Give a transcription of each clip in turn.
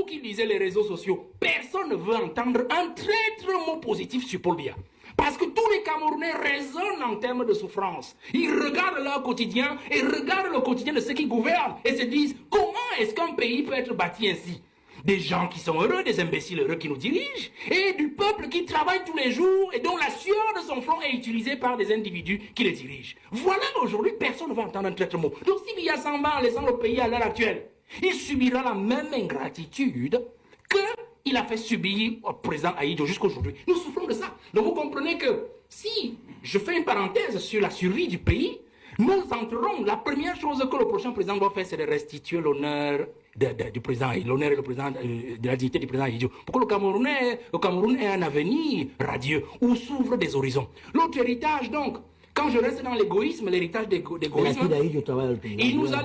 vous qui lisez les réseaux sociaux, personne ne veut entendre un traître mot positif sur Paul Biya. Parce que tous les Camerounais raisonnent en termes de souffrance. Ils regardent leur quotidien et regardent le quotidien de ceux qui gouvernent et se disent comment est-ce qu'un pays peut être bâti ainsi? Des gens qui sont heureux, des imbéciles heureux qui nous dirigent, et du peuple qui travaille tous les jours et dont la sueur de son front est utilisée par des individus qui les dirigent. Voilà aujourd'hui, personne ne va entendre un traître mot. Donc si Biya s'en va en laissant le pays à l'heure actuelle, il subira la même ingratitude qu'il a fait subir au président Ahidjo jusqu'aujourd'hui. Nous souffrons de ça. Donc vous comprenez que si je fais une parenthèse sur la survie du pays, nous entrerons. La première chose que le prochain président doit faire, c'est de restituer l'honneur du président, l'honneur et le président, de la dignité du président Ahidjo. Pour que le Cameroun ait un avenir radieux où s'ouvrent des horizons. L'autre héritage, donc, quand je reste dans l'égoïsme, l'héritage d'égoïsme, il nous a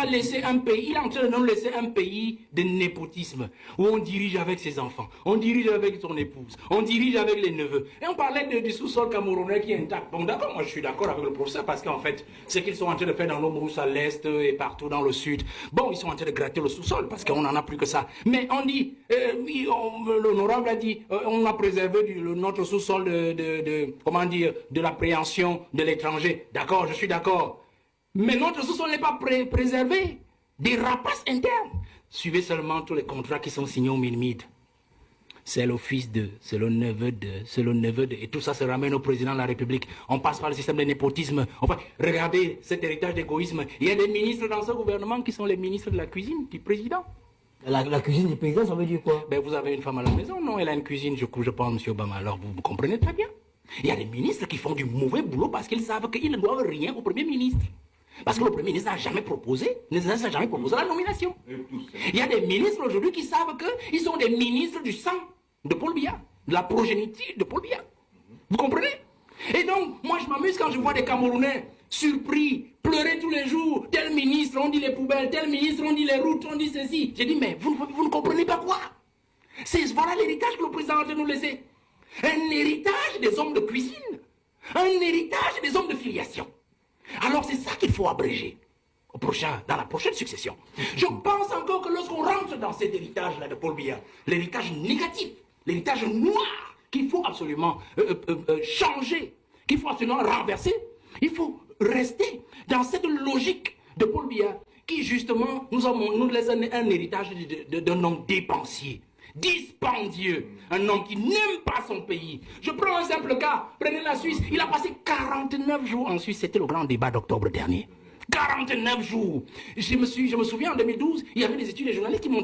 laissé un pays, il est en train de nous laisser un pays de népotisme, où on dirige avec ses enfants, on dirige avec son épouse, on dirige avec les neveux. Et on parlait du sous-sol camerounais qui est intact. Bon d'accord, moi je suis d'accord avec le professeur, parce qu'en fait, ce qu'ils sont en train de faire dans l'Ombrous à l'est et partout dans le sud, bon, ils sont en train de gratter le sous-sol, parce qu'on n'en a plus que ça. Mais on dit, l'honorable a dit, on a préservé notre sous-sol comment dire, de l'appréhension de l'étranger. D'accord, je suis d'accord. Mais notre sous-sol n'est pas préservé des rapaces internes. Suivez seulement tous les contrats qui sont signés au MINMID. C'est le fils de, c'est le neveu de, c'est le neveu de. Et tout ça se ramène au président de la République. On passe par le système de népotisme. Enfin, regardez cet héritage d'égoïsme. Il y a des ministres dans ce gouvernement qui sont les ministres de la cuisine du président. La cuisine du président, ça veut dire quoi? Ben, vous avez une femme à la maison, non? Elle a une cuisine, je pense, M. Obama. Alors, vous comprenez très bien. Il y a des ministres qui font du mauvais boulot parce qu'ils savent qu'ils ne doivent rien au Premier ministre. Parce que le Premier ministre n'a jamais proposé la nomination. Il y a des ministres aujourd'hui qui savent qu'ils sont des ministres du sang de Paul Biya, de la progéniture de Paul Biya. Vous comprenez? Et donc, moi je m'amuse quand je vois des Camerounais surpris, pleurer tous les jours. Tel ministre, on dit les poubelles, tel ministre, on dit les routes, on dit ceci. J'ai dit, mais vous ne comprenez pas quoi? Voilà l'héritage que le président a de nous laisser. Un héritage des hommes de cuisine. Un héritage des hommes de filiation. Alors c'est ça qu'il faut abréger dans la prochaine succession. Je pense encore que lorsqu'on rentre dans cet héritage-là de Paul Biya, l'héritage négatif, l'héritage noir, qu'il faut absolument changer, qu'il faut absolument renverser, il faut rester dans cette logique de Paul Biya qui justement nous laisse un héritage d'un homme dépensier. Dispendieux, un homme qui n'aime pas son pays. Je prends un simple cas, prenez la Suisse, il a passé 49 jours en Suisse, c'était le grand débat d'octobre dernier. 49 jours. Je me souviens en 2012, il y avait des études des journalistes qui montraient